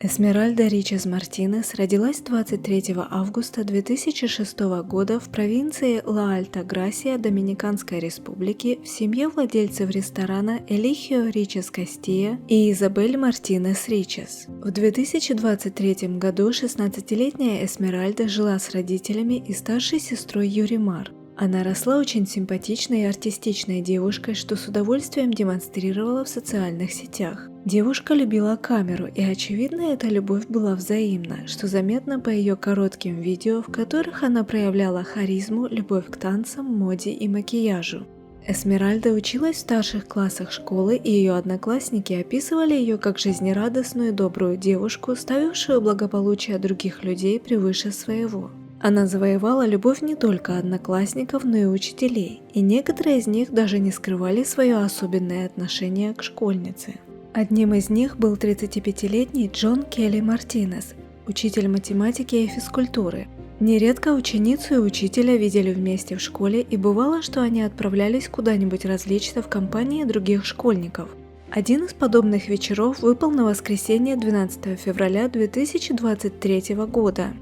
Эсмеральда Ричес Мартинес родилась 23 августа 2006 года в провинции Ла-Альта-Грасия Доминиканской Республики в семье владельцев ресторана Элихио Ричес Кастия и Изабель Мартинес Ричес. В 2023 году 16-летняя Эсмеральда жила с родителями и старшей сестрой Юримар. Она росла очень симпатичной и артистичной девушкой, что с удовольствием демонстрировала в социальных сетях. Девушка любила камеру, и очевидно, эта любовь была взаимна, что заметно по ее коротким видео, в которых она проявляла харизму, любовь к танцам, моде и макияжу. Эсмеральда училась в старших классах школы, и ее одноклассники описывали ее как жизнерадостную и добрую девушку, ставившую благополучие других людей превыше своего. Она завоевала любовь не только одноклассников, но и учителей, и некоторые из них даже не скрывали свое особенное отношение к школьнице. Одним из них был 35-летний Джон Келли Мартинес, учитель математики и физкультуры. Нередко ученицу и учителя видели вместе в школе, и бывало, что они отправлялись куда-нибудь развлечься в компании других школьников. Один из подобных вечеров выпал на воскресенье 12 февраля 2023 года.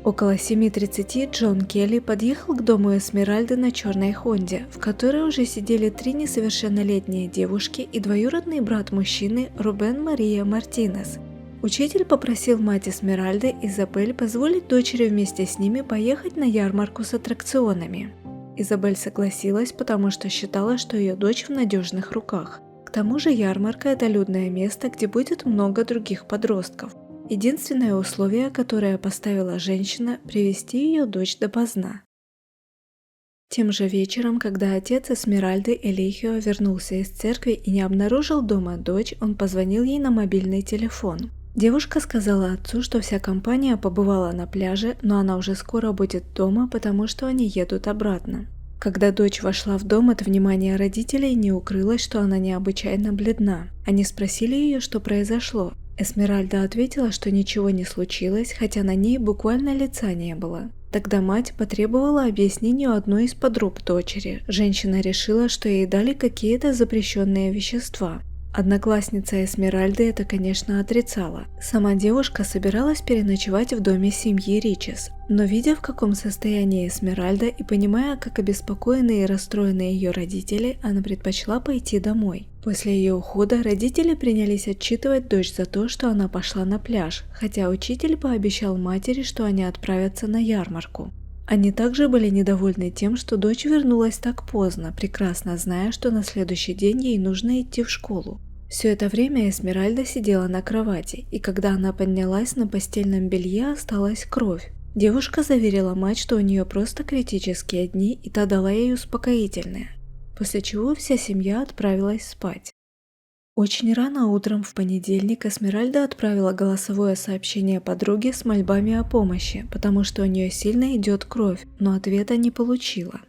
Около 7:30 Джон Келли подъехал к дому Эсмеральды на черной Хонде, в которой уже сидели 3 несовершеннолетние девушки и двоюродный брат мужчины Рубен Мария Мартинес. Учитель попросил мать Эсмеральды, Изабель, позволить дочери вместе с ними поехать на ярмарку с аттракционами. Изабель согласилась, потому что считала, что ее дочь в надежных руках. К тому же ярмарка – это людное место, где будет много других подростков. Единственное условие, которое поставила женщина – привести ее дочь допоздна. Тем же вечером, когда отец Эсмеральды Элихио вернулся из церкви и не обнаружил дома дочь, он позвонил ей на мобильный телефон. Девушка сказала отцу, что вся компания побывала на пляже, но она уже скоро будет дома, потому что они едут обратно. Когда дочь вошла в дом, от внимания родителей не укрылось, что она необычайно бледна. Они спросили ее, что произошло. Эсмеральда ответила, что ничего не случилось, хотя на ней буквально лица не было. Тогда мать потребовала объяснения у одной из подруг дочери. Женщина решила, что ей дали какие-то запрещенные вещества. Одноклассница Эсмеральды это, конечно, отрицала. Сама девушка собиралась переночевать в доме семьи Ричес, но видя, в каком состоянии Эсмеральда и понимая, как обеспокоены и расстроены ее родители, она предпочла пойти домой. После ее ухода родители принялись отчитывать дочь за то, что она пошла на пляж, хотя учитель пообещал матери, что они отправятся на ярмарку. Они также были недовольны тем, что дочь вернулась так поздно, прекрасно зная, что на следующий день ей нужно идти в школу. Все это время Эсмеральда сидела на кровати, и когда она поднялась, на постельном белье осталась кровь. Девушка заверила мать, что у нее просто критические дни, и та дала ей успокоительное, после чего вся семья отправилась спать. Очень рано утром в понедельник Эсмеральда отправила голосовое сообщение подруге с мольбами о помощи, потому что у нее сильно идет кровь, но ответа не получила.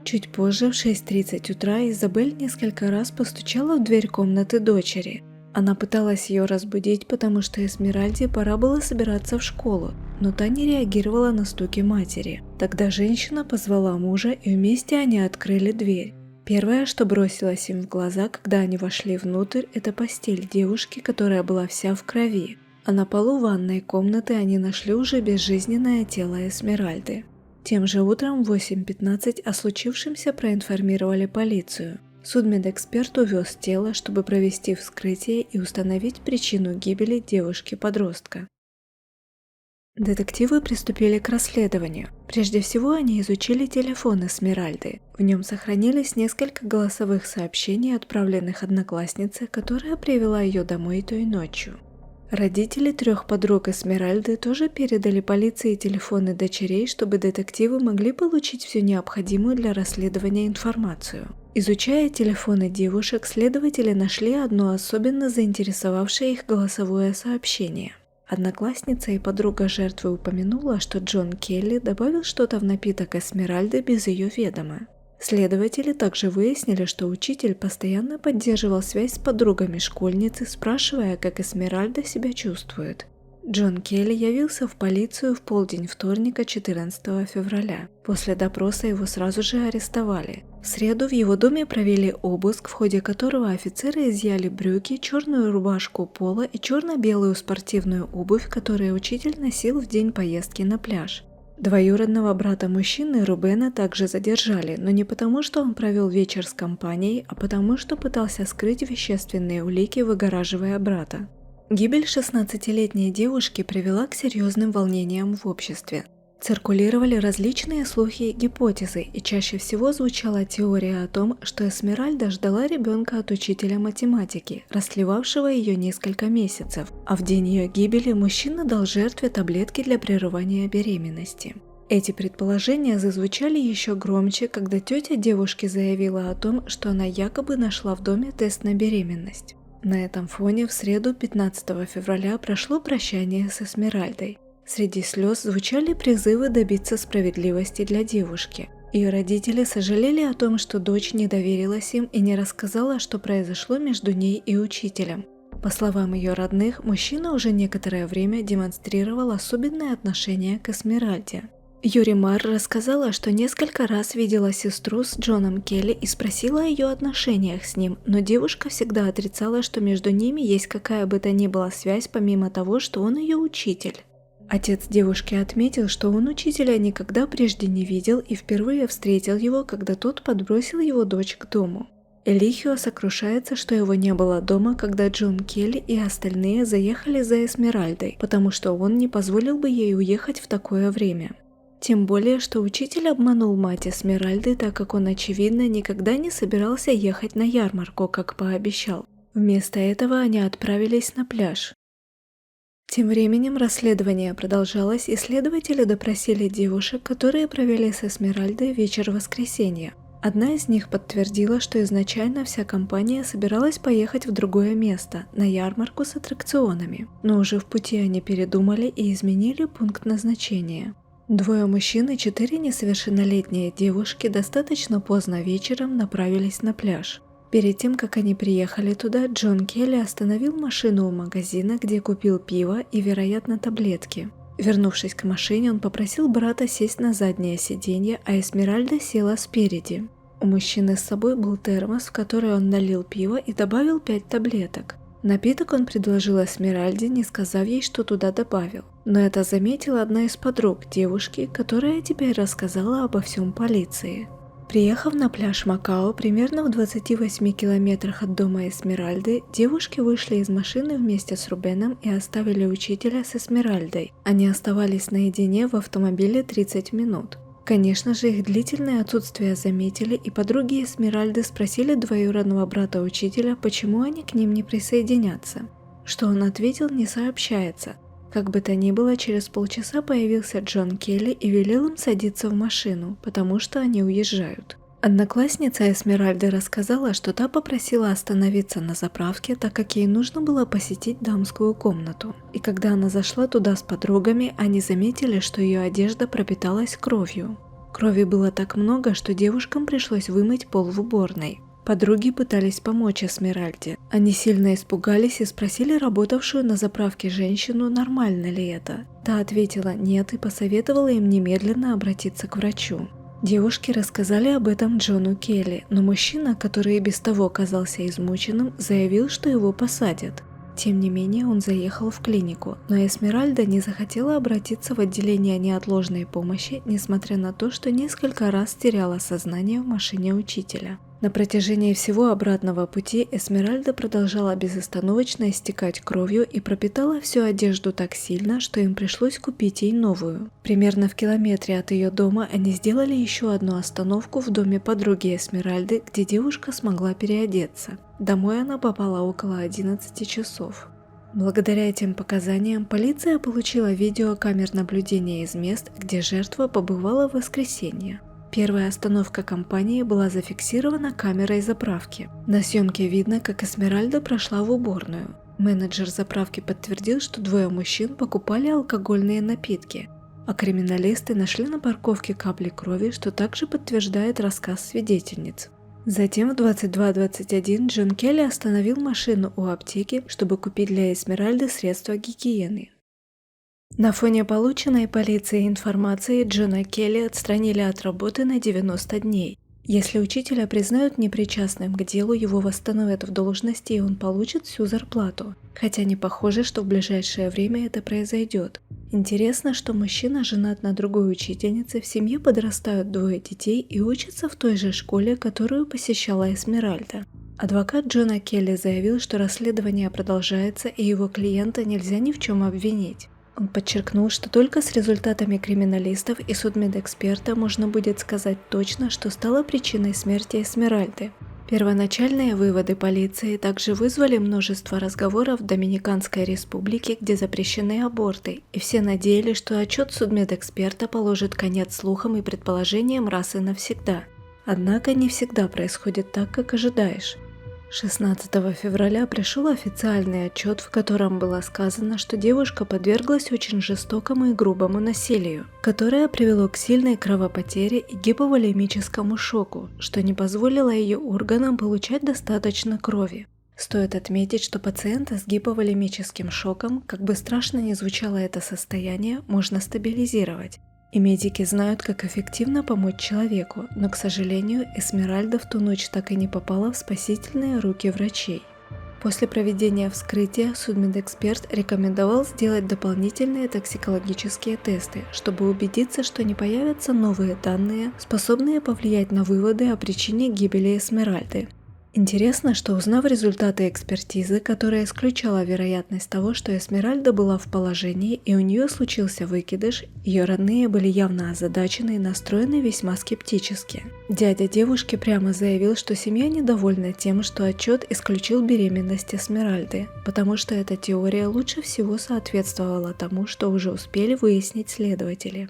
Чуть позже, в 6:30 утра, Изабель несколько раз постучала в дверь комнаты дочери. Она пыталась ее разбудить, потому что Эсмеральде пора было собираться в школу, но та не реагировала на стуки матери. Тогда женщина позвала мужа, и вместе они открыли дверь. Первое, что бросилось им в глаза, когда они вошли внутрь, это постель девушки, которая была вся в крови. А на полу ванной комнаты они нашли уже безжизненное тело Эсмеральды. Тем же утром в 8:15 о случившемся проинформировали полицию. Судмедэксперт увез тело, чтобы провести вскрытие и установить причину гибели девушки-подростка. Детективы приступили к расследованию. Прежде всего, они изучили телефон Эсмеральды. В нем сохранились несколько голосовых сообщений, отправленных однокласснице, которая привела ее домой той ночью. Родители 3 подруг Эсмеральды тоже передали полиции телефоны дочерей, чтобы детективы могли получить всю необходимую для расследования информацию. Изучая телефоны девушек, следователи нашли одно особенно заинтересовавшее их голосовое сообщение. Одноклассница и подруга жертвы упомянула, что Джон Келли добавил что-то в напиток Эсмеральды без ее ведома. Следователи также выяснили, что учитель постоянно поддерживал связь с подругами школьницы, спрашивая, как Эсмеральда себя чувствует. Джон Келли явился в полицию в полдень вторника 14 февраля. После допроса его сразу же арестовали. В среду в его доме провели обыск, в ходе которого офицеры изъяли брюки, черную рубашку пола и черно-белую спортивную обувь, которую учитель носил в день поездки на пляж. Двоюродного брата мужчины Рубена также задержали, но не потому, что он провел вечер с компанией, а потому, что пытался скрыть вещественные улики, выгораживая брата. Гибель 16-летней девушки привела к серьезным волнениям в обществе. Циркулировали различные слухи и гипотезы, и чаще всего звучала теория о том, что Эсмеральда ждала ребенка от учителя математики, растлевавшего ее несколько месяцев, а в день ее гибели мужчина дал жертве таблетки для прерывания беременности. Эти предположения зазвучали еще громче, когда тетя девушки заявила о том, что она якобы нашла в доме тест на беременность. На этом фоне в среду 15 февраля прошло прощание с Эсмеральдой. Среди слез звучали призывы добиться справедливости для девушки. Ее родители сожалели о том, что дочь не доверилась им и не рассказала, что произошло между ней и учителем. По словам ее родных, мужчина уже некоторое время демонстрировал особенное отношение к Эсмеральде. Юри Мар рассказала, что несколько раз видела сестру с Джоном Келли и спросила о ее отношениях с ним, но девушка всегда отрицала, что между ними есть какая бы то ни была связь, помимо того, что он ее учитель. Отец девушки отметил, что он учителя никогда прежде не видел и впервые встретил его, когда тот подбросил его дочь к дому. Элихио сокрушается, что его не было дома, когда Джон Келли и остальные заехали за Эсмеральдой, потому что он не позволил бы ей уехать в такое время. Тем более, что учитель обманул мать Эсмеральды, так как он, очевидно, никогда не собирался ехать на ярмарку, как пообещал. Вместо этого они отправились на пляж. Тем временем расследование продолжалось, и следователи допросили девушек, которые провели с Эсмеральдой вечер воскресенья. Одна из них подтвердила, что изначально вся компания собиралась поехать в другое место, на ярмарку с аттракционами, но уже в пути они передумали и изменили пункт назначения. Двое мужчин и 4 несовершеннолетние девушки достаточно поздно вечером направились на пляж. Перед тем, как они приехали туда, Джон Келли остановил машину у магазина, где купил пиво и, вероятно, таблетки. Вернувшись к машине, он попросил брата сесть на заднее сиденье, а Эсмеральда села спереди. У мужчины с собой был термос, в который он налил пиво и добавил 5 таблеток. Напиток он предложил Эсмеральде, не сказав ей, что туда добавил. Но это заметила одна из подруг девушки, которая теперь рассказала обо всем полиции. Приехав на пляж Макао, примерно в 28 километрах от дома Эсмеральды, девушки вышли из машины вместе с Рубеном и оставили учителя с Эсмеральдой. Они оставались наедине в автомобиле 30 минут. Конечно же, их длительное отсутствие заметили, и подруги Эсмеральды спросили двоюродного брата учителя, почему они к ним не присоединятся. Что он ответил, не сообщается. Как бы то ни было, через полчаса появился Джон Келли и велел им садиться в машину, потому что они уезжают. Одноклассница Эсмеральды рассказала, что та попросила остановиться на заправке, так как ей нужно было посетить дамскую комнату. И когда она зашла туда с подругами, они заметили, что ее одежда пропиталась кровью. Крови было так много, что девушкам пришлось вымыть пол в уборной. Подруги пытались помочь Эсмеральде. Они сильно испугались и спросили работавшую на заправке женщину, нормально ли это. Та ответила нет и посоветовала им немедленно обратиться к врачу. Девушки рассказали об этом Джону Келли, но мужчина, который и без того казался измученным, заявил, что его посадят. Тем не менее, он заехал в клинику, но Эсмеральда не захотела обратиться в отделение неотложной помощи, несмотря на то, что несколько раз теряла сознание в машине учителя. На протяжении всего обратного пути Эсмеральда продолжала безостановочно истекать кровью и пропитала всю одежду так сильно, что им пришлось купить ей новую. Примерно в километре от ее дома они сделали еще одну остановку в доме подруги Эсмеральды, где девушка смогла переодеться. Домой она попала около 11 часов. Благодаря этим показаниям полиция получила видео камер наблюдения из мест, где жертва побывала в воскресенье. Первая остановка компании была зафиксирована камерой заправки. На съемке видно, как Эсмеральда прошла в уборную. Менеджер заправки подтвердил, что двое мужчин покупали алкогольные напитки, а криминалисты нашли на парковке капли крови, что также подтверждает рассказ свидетельниц. Затем в 22:21 Джон Келли остановил машину у аптеки, чтобы купить для Эсмеральды средства гигиены. На фоне полученной полицией информации Джона Келли отстранили от работы на 90 дней. Если учителя признают непричастным к делу, его восстановят в должности и он получит всю зарплату. Хотя не похоже, что в ближайшее время это произойдет. Интересно, что мужчина женат на другой учительнице, в семье подрастают двое детей и учатся в той же школе, которую посещала Эсмеральда. Адвокат Джона Келли заявил, что расследование продолжается и его клиента нельзя ни в чем обвинить. Он подчеркнул, что только с результатами криминалистов и судмедэксперта можно будет сказать точно, что стало причиной смерти Эсмеральды. Первоначальные выводы полиции также вызвали множество разговоров в Доминиканской республике, где запрещены аборты, и все надеялись, что отчет судмедэксперта положит конец слухам и предположениям раз и навсегда. Однако не всегда происходит так, как ожидаешь. 16 февраля пришел официальный отчет, в котором было сказано, что девушка подверглась очень жестокому и грубому насилию, которое привело к сильной кровопотере и гиповолемическому шоку, что не позволило ее органам получать достаточно крови. Стоит отметить, что пациента с гиповолемическим шоком, как бы страшно ни звучало это состояние, можно стабилизировать. И медики знают, как эффективно помочь человеку, но, к сожалению, Эсмеральда в ту ночь так и не попала в спасительные руки врачей. После проведения вскрытия судмедэксперт рекомендовал сделать дополнительные токсикологические тесты, чтобы убедиться, что не появятся новые данные, способные повлиять на выводы о причине гибели Эсмеральды. Интересно, что узнав результаты экспертизы, которая исключала вероятность того, что Эсмеральда была в положении и у нее случился выкидыш, ее родные были явно озадачены и настроены весьма скептически. Дядя девушки прямо заявил, что семья недовольна тем, что отчет исключил беременность Эсмеральды, потому что эта теория лучше всего соответствовала тому, что уже успели выяснить следователи.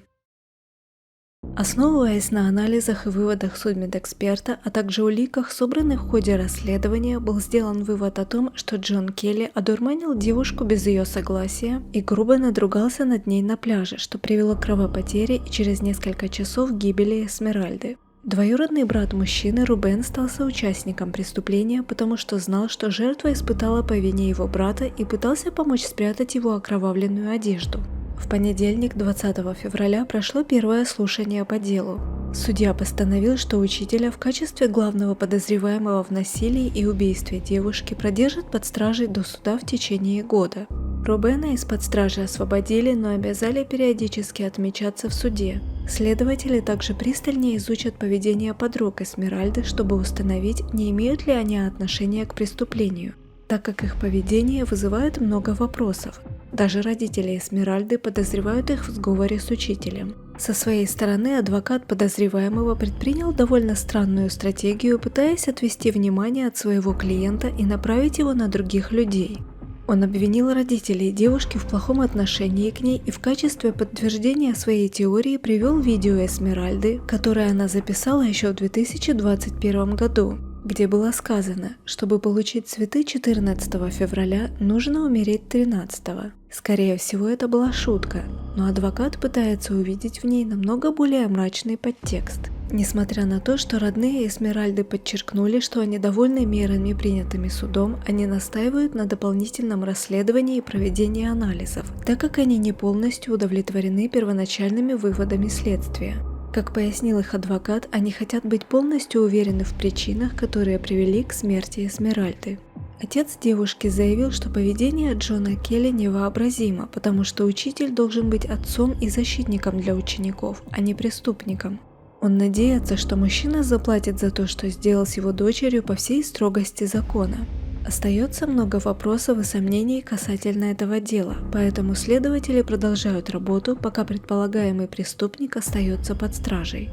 Основываясь на анализах и выводах судмедэксперта, а также уликах, собранных в ходе расследования, был сделан вывод о том, что Джон Келли одурманил девушку без ее согласия и грубо надругался над ней на пляже, что привело к кровопотере и через несколько часов к гибели Эсмеральды. Двоюродный брат мужчины Рубен стал соучастником преступления, потому что знал, что жертва испытала по вине его брата и пытался помочь спрятать его окровавленную одежду. В понедельник, 20 февраля, прошло первое слушание по делу. Судья постановил, что учителя в качестве главного подозреваемого в насилии и убийстве девушки продержат под стражей до суда в течение года. Рубена из-под стражи освободили, но обязали периодически отмечаться в суде. Следователи также пристальнее изучат поведение подруг Эсмеральды, чтобы установить, не имеют ли они отношения к преступлению, так как их поведение вызывает много вопросов. Даже родители Эсмеральды подозревают их в сговоре с учителем. Со своей стороны адвокат подозреваемого предпринял довольно странную стратегию, пытаясь отвести внимание от своего клиента и направить его на других людей. Он обвинил родителей девушки в плохом отношении к ней и в качестве подтверждения своей теории привел видео Эсмеральды, которое она записала еще в 2021 году, где было сказано, чтобы получить цветы 14 февраля, нужно умереть 13. Скорее всего, это была шутка, но адвокат пытается увидеть в ней намного более мрачный подтекст. Несмотря на то, что родные Эсмеральды подчеркнули, что они довольны мерами, принятыми судом, они настаивают на дополнительном расследовании и проведении анализов, так как они не полностью удовлетворены первоначальными выводами следствия. Как пояснил их адвокат, они хотят быть полностью уверены в причинах, которые привели к смерти Эсмеральды. Отец девушки заявил, что поведение Джона Келли невообразимо, потому что учитель должен быть отцом и защитником для учеников, а не преступником. Он надеется, что мужчина заплатит за то, что сделал с его дочерью по всей строгости закона. Остается много вопросов и сомнений касательно этого дела, поэтому следователи продолжают работу, пока предполагаемый преступник остается под стражей.